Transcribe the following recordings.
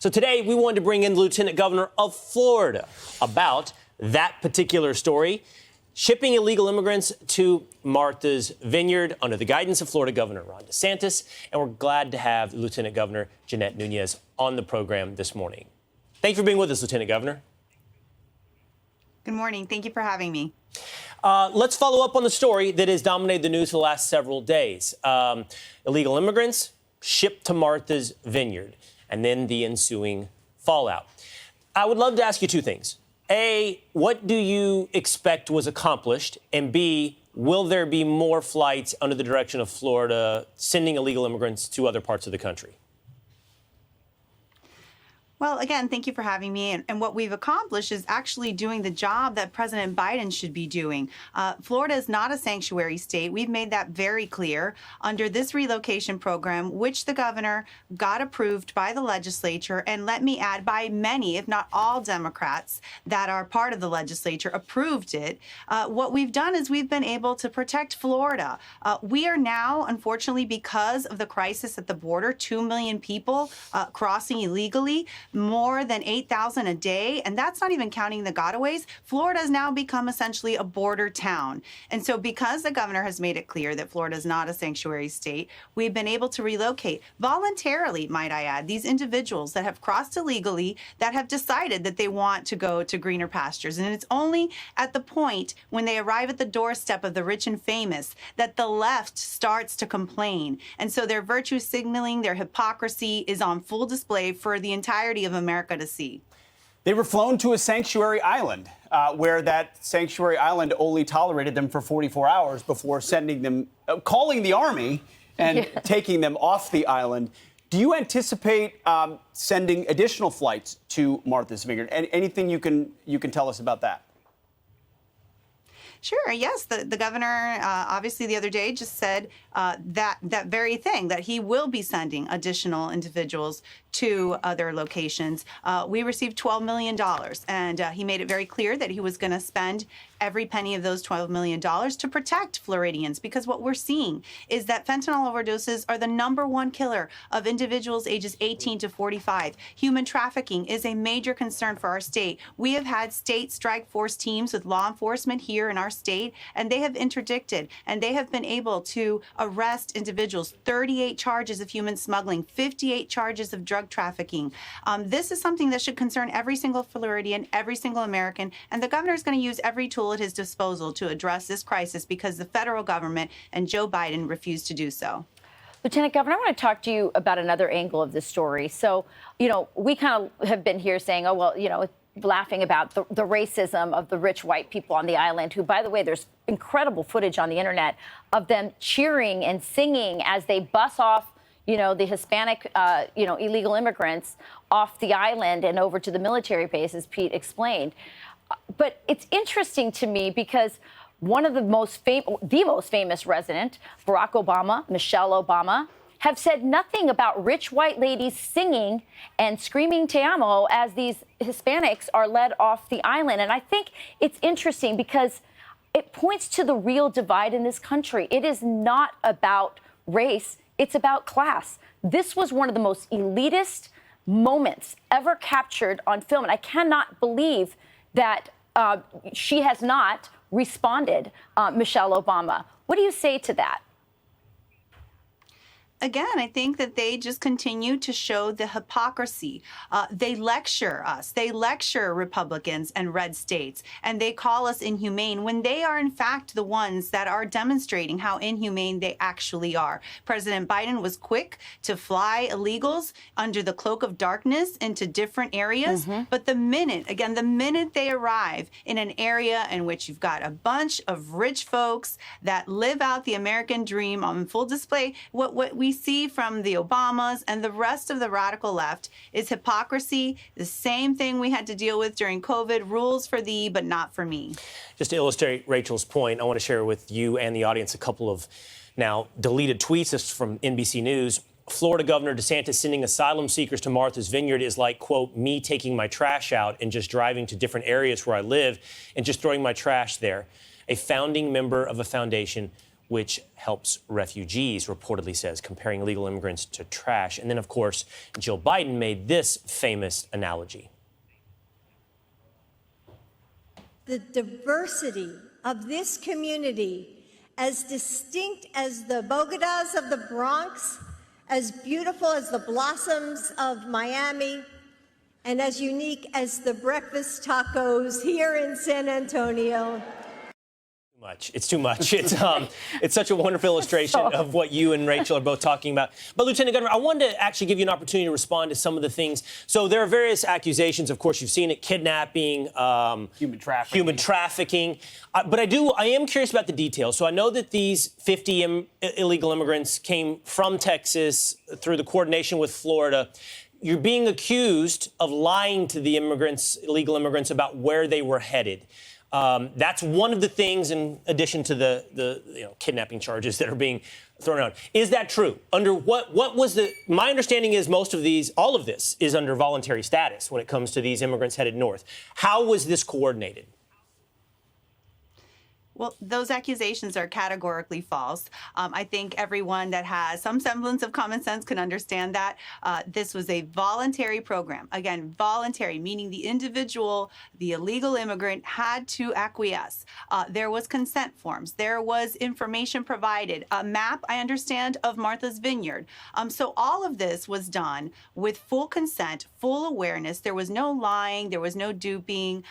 So today, we wanted to bring in the Lieutenant Governor of Florida about that particular story, shipping illegal immigrants to Martha's Vineyard under the guidance of Florida Governor Ron DeSantis. And we're glad to have Lieutenant Governor Jeanette Nunez on the program this morning. Thank you for being with us, Lieutenant Governor. Good morning. Thank you for having me. Let's follow up on the story that has dominated the news for the last several days. Illegal immigrants shipped to Martha's Vineyard, and then the ensuing fallout. I would love to ask you two things. A, what do you expect was accomplished? And B, will there be more flights under the direction of Florida sending illegal immigrants to other parts of the country? Well, again, thank you for having me. And what we've accomplished is actually doing the job that President Biden should be doing. Florida is not a sanctuary state. We've made that very clear under this relocation program, which the governor got approved by the legislature. And let me add, by many, if not all Democrats that are part of the legislature approved it. What we've done is we've been able to protect Florida. We are now, unfortunately, because of the crisis at the border, 2 million people crossing illegally, more than 8,000 a day, and that's not even counting the gotaways. Florida has now become essentially a border town. And so because the governor has made it clear that Florida is not a sanctuary state, we've been able to relocate voluntarily, might I add, these individuals that have crossed illegally, that have decided that they want to go to greener pastures. And it's only at the point when they arrive at the doorstep of the rich and famous that the left starts to complain. And so their virtue signaling, their hypocrisy is on full display for the entirety of America to see. They were flown to a sanctuary island where that sanctuary island only tolerated them for 44 hours before sending them, calling the army and taking them off the island. Do you anticipate sending additional flights to Martha's Vineyard? Anything you can tell us about that? Sure. Yes. The governor, obviously, the other day just said that very thing, that he will be sending additional individuals to other locations. We received $12 million, and he made it very clear that he was going to spend every penny of those $12 million to protect Floridians, because what we're seeing is that fentanyl overdoses are the #1 killer of individuals ages 18 to 45. Human trafficking is a major concern for our state. We have had state strike force teams with law enforcement here in our state, and they have interdicted, and they have been able to arrest individuals, 38 charges of human smuggling, 58 charges of drug trafficking. This is something that should concern every single Floridian, every single American, and the governor is going to use every tool at his disposal to address this crisis because the federal government and Joe Biden refused to do so. Lieutenant Governor, I want to talk to you about another angle of this story. So, we kind of have been here saying, oh, well, laughing about the racism of the rich white people on the island, who, by the way, there's incredible footage on the internet of them cheering and singing as they bus off, the Hispanic, illegal immigrants off the island and over to the military base, as Pete explained. But it's interesting to me because one of the most famous resident, Barack Obama, Michelle Obama, have said nothing about rich white ladies singing and screaming "Te amo" as these Hispanics are led off the island. And I think it's interesting because it points to the real divide in this country. It is not about race. It's about class. This was one of the most elitist moments ever captured on film. And I cannot believe that she has not responded, Michelle Obama. What do you say to that? Again, I think that they just continue to show the hypocrisy. They lecture us. They lecture Republicans and red states, and they call us inhumane when they are, in fact, the ones that are demonstrating how inhumane they actually are. President Biden was quick to fly illegals under the cloak of darkness into different areas. But the minute they arrive in an area in which you've got a bunch of rich folks that live out the American dream on full display, what we see from the Obamas and the rest of the radical left is hypocrisy, the same thing we had to deal with during COVID, rules for thee, but not for me. Just to illustrate Rachel's point, I want to share with you and the audience a couple of now deleted tweets. This is from NBC News. Florida Governor DeSantis sending asylum seekers to Martha's Vineyard is like, quote, me taking my trash out and just driving to different areas where I live and just throwing my trash there. A founding member of a foundation which helps refugees, reportedly says, comparing illegal immigrants to trash. And then, of course, Jill Biden made this famous analogy. The diversity of this community, as distinct as the Bogotas of the Bronx, as beautiful as the blossoms of Miami, and as unique as the breakfast tacos here in San Antonio. It's too much. It's such a wonderful illustration of what you and Rachel are both talking about. But Lieutenant Governor, I wanted to actually give you an opportunity to respond to some of the things. So there are various accusations. Of course, you've seen it: kidnapping, human trafficking. But I am curious about the details. So I know that these 50 illegal immigrants came from Texas through the coordination with Florida. You're being accused of lying to the illegal immigrants, about where they were headed. That's one of the things, in addition to the kidnapping charges that are being thrown around. Is that true? Under what was my understanding is all of this is under voluntary status when it comes to these immigrants headed north. How was this coordinated? Well, those accusations are categorically false. I think everyone that has some semblance of common sense can understand that. This was a voluntary program. Again, voluntary, meaning the individual, the illegal immigrant, had to acquiesce. There was consent forms. There was information provided. A map, I understand, of Martha's Vineyard. So all of this was done with full consent, full awareness. There was no lying. There was no duping.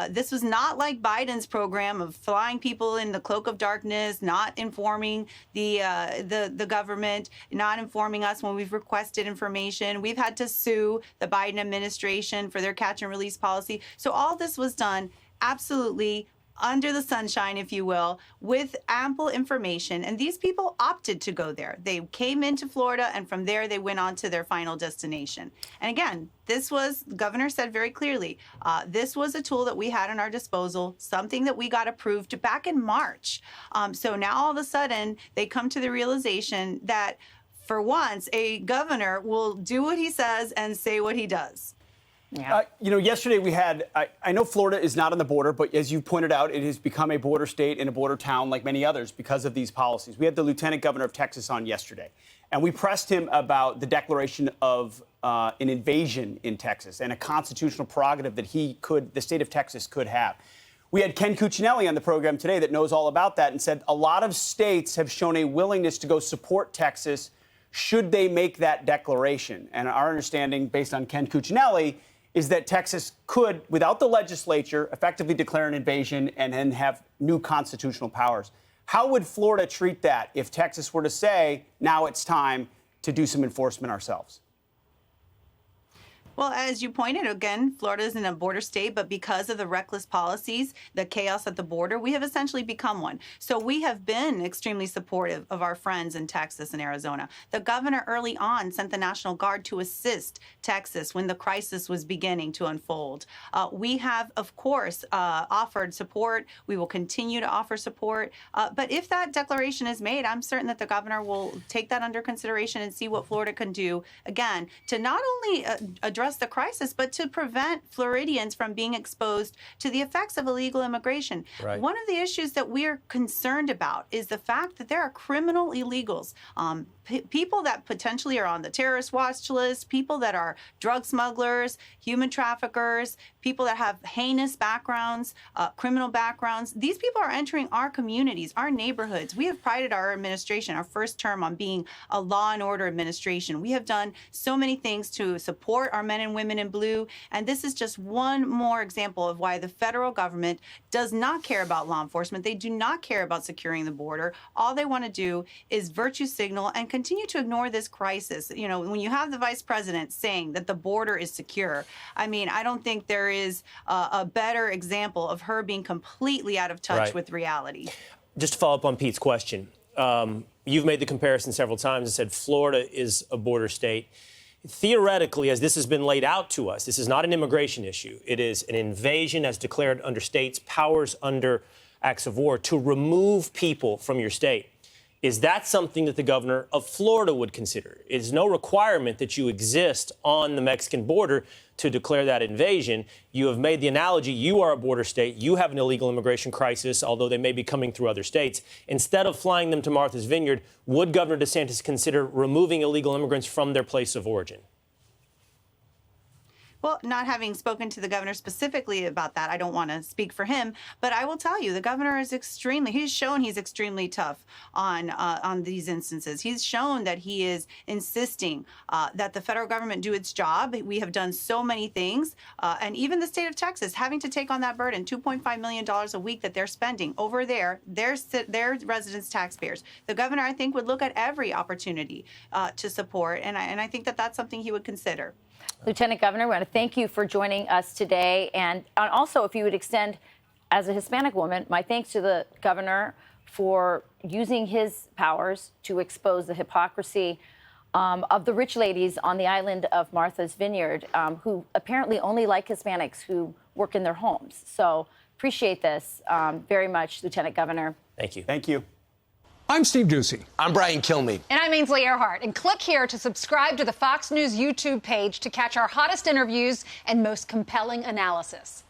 This was not like Biden's program of flying people in the cloak of darkness, not informing the government, not informing us when we've requested information. We've had to sue the Biden administration for their catch and release policy. So all this was done absolutely under the sunshine, if you will, with ample information. And these people opted to go there. They came into Florida, and from there they went on to their final destination. And again, the governor said very clearly, this was a tool that we had at our disposal, something that we got approved back in March. So now all of a sudden they come to the realization that for once, a governor will do what he says and say what he does. Yeah. Yesterday we had, I know Florida is not on the border, but as you pointed out, it has become a border state and a border town like many others because of these policies. We had the Lieutenant Governor of Texas on yesterday, and we pressed him about the declaration of an invasion in Texas and a constitutional prerogative that the state of Texas could have. We had Ken Cuccinelli on the program today that knows all about that and said a lot of states have shown a willingness to go support Texas should they make that declaration. And our understanding, based on Ken Cuccinelli, is that Texas could, without the legislature, effectively declare an invasion and then have new constitutional powers. How would Florida treat that if Texas were to say, now it's time to do some enforcement ourselves? Well, as you pointed, again, Florida is in a border state, but because of the reckless policies, the chaos at the border, we have essentially become one. So we have been extremely supportive of our friends in Texas and Arizona. The governor early on sent the National Guard to assist Texas when the crisis was beginning to unfold. We have, of course, offered support. We will continue to offer support. But if that declaration is made, I'm certain that the governor will take that under consideration and see what Florida can do, again, to not only address the crisis, but to prevent Floridians from being exposed to the effects of illegal immigration. Right. One of the issues that we're concerned about is the fact that there are criminal illegals, people that potentially are on the terrorist watch list, people that are drug smugglers, human traffickers, people that have heinous backgrounds, criminal backgrounds. These people are entering our communities, our neighborhoods. We have prided our administration, our first term, on being a law and order administration. We have done so many things to support our men and women in blue, and this is just one more example of why the federal government does not care about law enforcement. They do not care about securing the border. All they want to do is virtue signal and continue to ignore this crisis. You know, when you have the vice president saying that the border is secure, I mean, I don't think there is a better example of her being completely out of touch with reality. Just to follow up on Pete's question, you've made the comparison several times and said Florida is a border state. Theoretically, as this has been laid out to us, this is not an immigration issue. It is an invasion as declared under states' powers under acts of war to remove people from your state. Is that something that the governor of Florida would consider? It is no requirement that you exist on the Mexican border to declare that invasion. You have made the analogy, you are a border state, you have an illegal immigration crisis, although they may be coming through other states. Instead of flying them to Martha's Vineyard, would Governor DeSantis consider removing illegal immigrants from their place of origin? Well, not having spoken to the governor specifically about that, I don't want to speak for him, but I will tell you, the governor is he's shown he's extremely tough on these instances. He's shown that he is insisting that the federal government do its job. We have done so many things, and even the state of Texas having to take on that burden, $2.5 million a week that they're spending over there, their residents' taxpayers. The governor, I think, would look at every opportunity to support, and I think that that's something he would consider. Lieutenant Governor, we want to thank you for joining us today. And also, if you would extend, as a Hispanic woman, my thanks to the governor for using his powers to expose the hypocrisy of the rich ladies on the island of Martha's Vineyard, who apparently only like Hispanics who work in their homes. So appreciate this very much, Lieutenant Governor. Thank you. Thank you. I'm Steve Ducey. I'm Brian Kilmeade. And I'm Ainsley Earhart. And click here to subscribe to the Fox News YouTube page to catch our hottest interviews and most compelling analysis.